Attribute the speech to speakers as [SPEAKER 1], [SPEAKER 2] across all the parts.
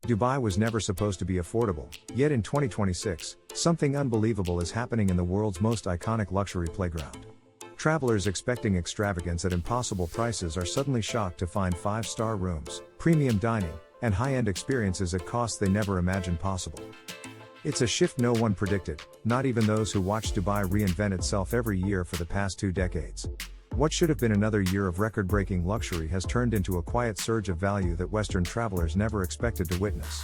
[SPEAKER 1] Dubai was never supposed to be affordable, yet in 2026, something unbelievable is happening in the world's most iconic luxury playground. Travelers expecting extravagance at impossible prices are suddenly shocked to find 5-star rooms, premium dining, and high-end experiences at costs they never imagined possible. It's a shift no one predicted, not even those who watched Dubai reinvent itself every year for the past 2 decades. What should have been another year of record-breaking luxury has turned into a quiet surge of value that Western travelers never expected to witness.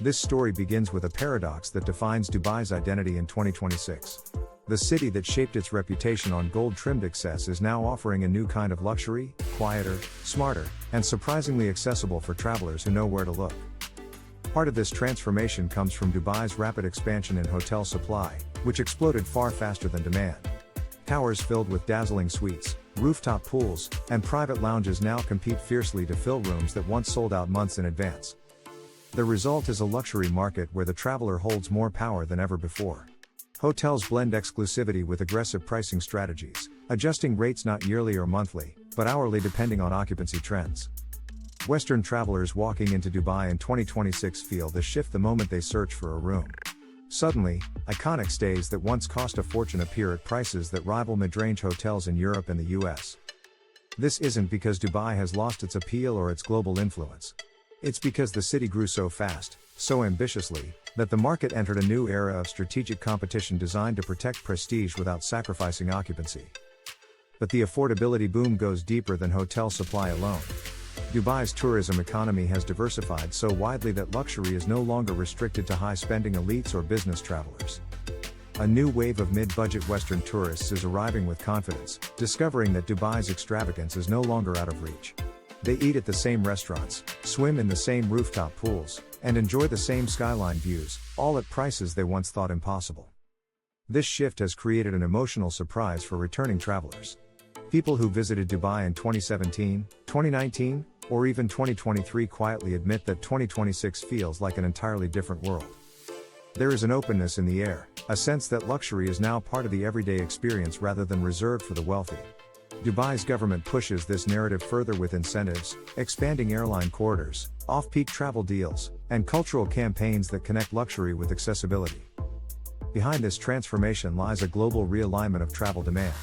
[SPEAKER 1] This story begins with a paradox that defines Dubai's identity in 2026. The city that shaped its reputation on gold-trimmed excess is now offering a new kind of luxury, quieter, smarter, and surprisingly accessible for travelers who know where to look. Part of this transformation comes from Dubai's rapid expansion in hotel supply, which exploded far faster than demand. Towers filled with dazzling suites, rooftop pools, and private lounges now compete fiercely to fill rooms that once sold out months in advance. The result is a luxury market where the traveler holds more power than ever before. Hotels blend exclusivity with aggressive pricing strategies, adjusting rates not yearly or monthly, but hourly depending on occupancy trends. Western travelers walking into Dubai in 2026 feel the shift the moment they search for a room. Suddenly, iconic stays that once cost a fortune appear at prices that rival mid-range hotels in Europe and the US. This isn't because Dubai has lost its appeal or its global influence. It's because the city grew so fast, so ambitiously, that the market entered a new era of strategic competition designed to protect prestige without sacrificing occupancy. But the affordability boom goes deeper than hotel supply alone. Dubai's tourism economy has diversified so widely that luxury is no longer restricted to high-spending elites or business travelers. A new wave of mid-budget Western tourists is arriving with confidence, discovering that Dubai's extravagance is no longer out of reach. They eat at the same restaurants, swim in the same rooftop pools, and enjoy the same skyline views, all at prices they once thought impossible. This shift has created an emotional surprise for returning travelers. People who visited Dubai in 2017, 2019, or even 2023 quietly admit that 2026 feels like an entirely different world. There is an openness in the air, a sense that luxury is now part of the everyday experience rather than reserved for the wealthy. Dubai's government pushes this narrative further with incentives, expanding airline corridors, off-peak travel deals, and cultural campaigns that connect luxury with accessibility. Behind this transformation lies a global realignment of travel demand.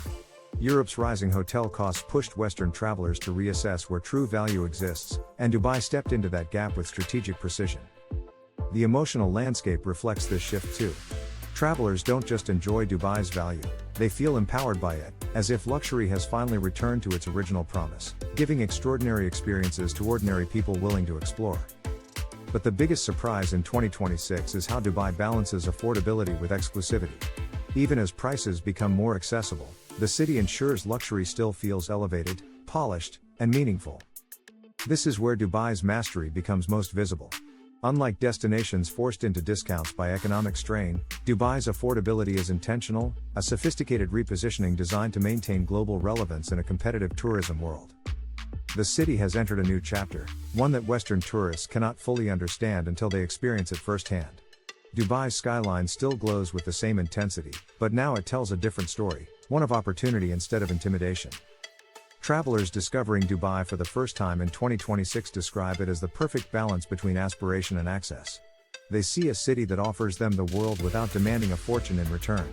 [SPEAKER 1] Europe's rising hotel costs pushed Western travelers to reassess where true value exists, and Dubai stepped into that gap with strategic precision. The emotional landscape reflects this shift too. Travelers don't just enjoy Dubai's value, they feel empowered by it, as if luxury has finally returned to its original promise, giving extraordinary experiences to ordinary people willing to explore. But the biggest surprise in 2026 is how Dubai balances affordability with exclusivity. Even as prices become more accessible, the city ensures luxury still feels elevated, polished, and meaningful. This is where Dubai's mastery becomes most visible. Unlike destinations forced into discounts by economic strain, Dubai's affordability is intentional, a sophisticated repositioning designed to maintain global relevance in a competitive tourism world. The city has entered a new chapter, one that Western tourists cannot fully understand until they experience it firsthand. Dubai's skyline still glows with the same intensity, but now it tells a different story, one of opportunity instead of intimidation. Travelers discovering Dubai for the first time in 2026 describe it as the perfect balance between aspiration and access. They see a city that offers them the world without demanding a fortune in return.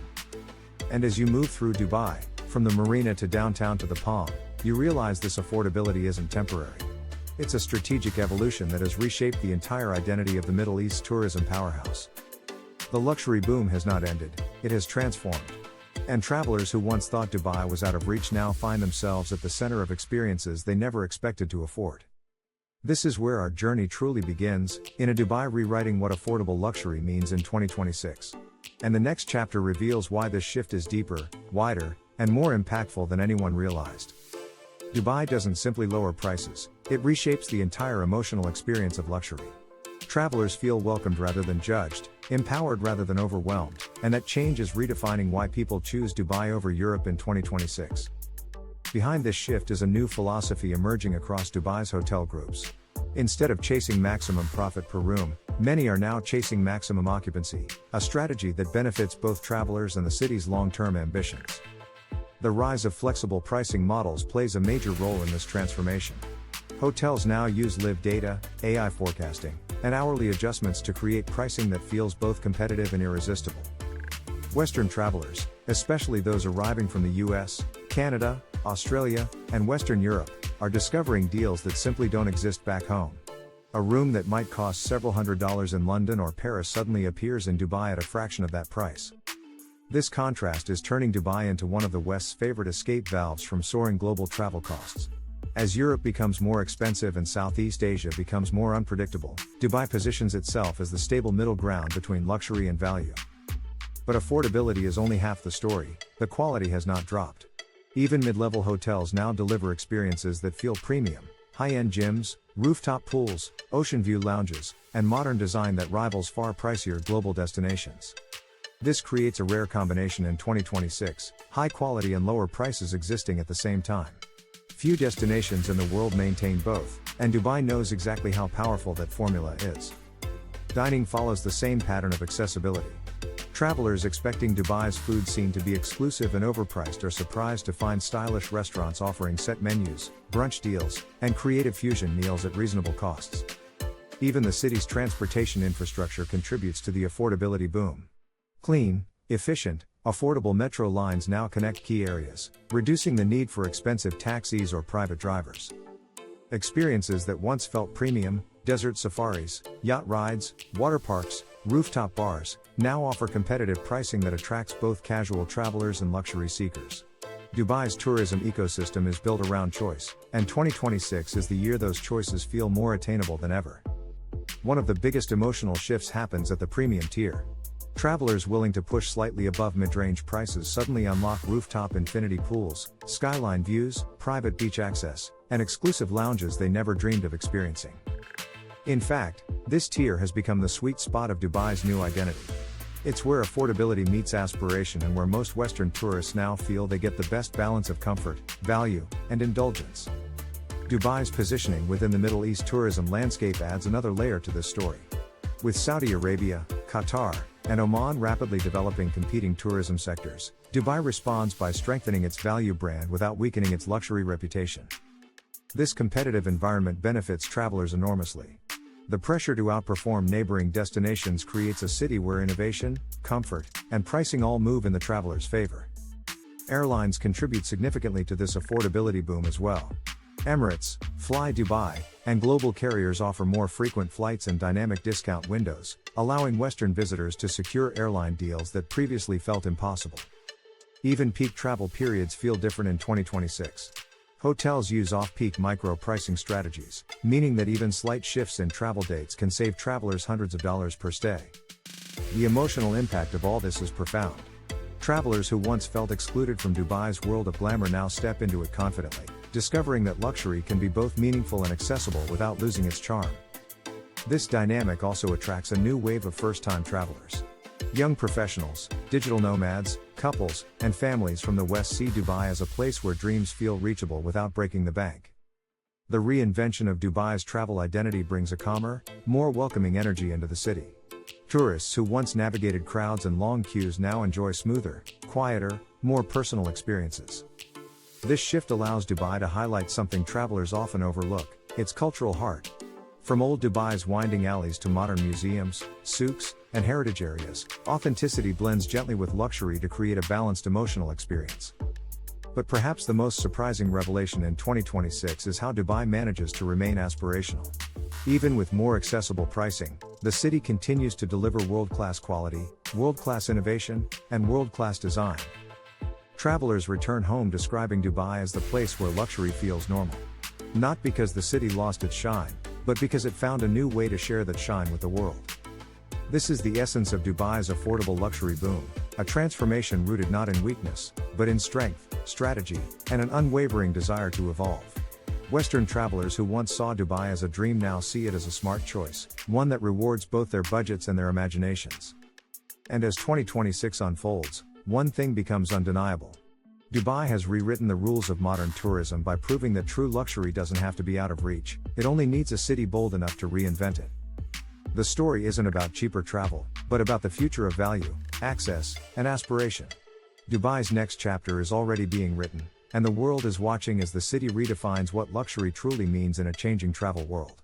[SPEAKER 1] And as you move through Dubai, from the marina to downtown to the Palm, you realize this affordability isn't temporary. It's a strategic evolution that has reshaped the entire identity of the Middle East's tourism powerhouse. The luxury boom has not ended, it has transformed. And travelers who once thought Dubai was out of reach now find themselves at the center of experiences they never expected to afford. This is where our journey truly begins, in a Dubai rewriting what affordable luxury means in 2026. And the next chapter reveals why this shift is deeper, wider, and more impactful than anyone realized. Dubai doesn't simply lower prices, it reshapes the entire emotional experience of luxury. Travelers feel welcomed rather than judged, empowered rather than overwhelmed, and that change is redefining why people choose Dubai over Europe in 2026. Behind this shift is a new philosophy emerging across Dubai's hotel groups. Instead of chasing maximum profit per room, many are now chasing maximum occupancy, a strategy that benefits both travelers and the city's long-term ambitions. The rise of flexible pricing models plays a major role in this transformation. Hotels now use live data, AI forecasting, and hourly adjustments to create pricing that feels both competitive and irresistible. Western travelers, especially those arriving from the US, Canada, Australia, and Western Europe, are discovering deals that simply don't exist back home. A room that might cost several $100s in London or Paris suddenly appears in Dubai at a fraction of that price. This contrast is turning Dubai into one of the West's favorite escape valves from soaring global travel costs. As Europe becomes more expensive and Southeast Asia becomes more unpredictable, Dubai positions itself as the stable middle ground between luxury and value. But affordability is only half the story. The quality has not dropped. Even mid-level hotels now deliver experiences that feel premium: high-end gyms, rooftop pools, ocean view lounges, and modern design that rivals far pricier global destinations. This creates a rare combination in 2026, high quality and lower prices existing at the same time. Few destinations in the world maintain both, and Dubai knows exactly how powerful that formula is. Dining follows the same pattern of accessibility. Travelers expecting Dubai's food scene to be exclusive and overpriced are surprised to find stylish restaurants offering set menus, brunch deals, and creative fusion meals at reasonable costs. Even the city's transportation infrastructure contributes to the affordability boom. Clean, efficient, affordable metro lines now connect key areas, reducing the need for expensive taxis or private drivers. Experiences that once felt premium, desert safaris, yacht rides, water parks, rooftop bars, now offer competitive pricing that attracts both casual travelers and luxury seekers. Dubai's tourism ecosystem is built around choice, and 2026 is the year those choices feel more attainable than ever. One of the biggest emotional shifts happens at the premium tier. Travelers willing to push slightly above mid-range prices suddenly unlock rooftop infinity pools, skyline views, private beach access, and exclusive lounges they never dreamed of experiencing. In fact, this tier has become the sweet spot of Dubai's new identity. It's where affordability meets aspiration and where most Western tourists now feel they get the best balance of comfort, value, and indulgence. Dubai's positioning within the Middle East tourism landscape adds another layer to this story. With Saudi Arabia, Qatar, and Oman rapidly developing competing tourism sectors, Dubai responds by strengthening its value brand without weakening its luxury reputation. This competitive environment benefits travelers enormously. The pressure to outperform neighboring destinations creates a city where innovation, comfort, and pricing all move in the traveler's favor. Airlines contribute significantly to this affordability boom as well. Emirates, Fly Dubai, and global carriers offer more frequent flights and dynamic discount windows, allowing Western visitors to secure airline deals that previously felt impossible. Even peak travel periods feel different in 2026. Hotels use off-peak micro-pricing strategies, meaning that even slight shifts in travel dates can save travelers hundreds of dollars per stay. The emotional impact of all this is profound. Travelers who once felt excluded from Dubai's world of glamour now step into it confidently, discovering that luxury can be both meaningful and accessible without losing its charm. This dynamic also attracts a new wave of first-time travelers. Young professionals, digital nomads, couples, and families from the West see Dubai as a place where dreams feel reachable without breaking the bank. The reinvention of Dubai's travel identity brings a calmer, more welcoming energy into the city. Tourists who once navigated crowds and long queues now enjoy smoother, quieter, more personal experiences. This shift allows Dubai to highlight something travelers often overlook: its cultural heart. From old Dubai's winding alleys to modern museums, souks, and heritage areas, authenticity blends gently with luxury to create a balanced emotional experience. But perhaps the most surprising revelation in 2026 is how Dubai manages to remain aspirational. Even with more accessible pricing, the city continues to deliver world-class quality, world-class innovation, and world-class design. Travelers return home describing Dubai as the place where luxury feels normal. Not because the city lost its shine, but because it found a new way to share that shine with the world. This is the essence of Dubai's affordable luxury boom, a transformation rooted not in weakness, but in strength, strategy, and an unwavering desire to evolve. Western travelers who once saw Dubai as a dream now see it as a smart choice, one that rewards both their budgets and their imaginations. And as 2026 unfolds, one thing becomes undeniable. Dubai has rewritten the rules of modern tourism by proving that true luxury doesn't have to be out of reach, it only needs a city bold enough to reinvent it. The story isn't about cheaper travel, but about the future of value, access, and aspiration. Dubai's next chapter is already being written, And the world is watching as the city redefines what luxury truly means in a changing travel world.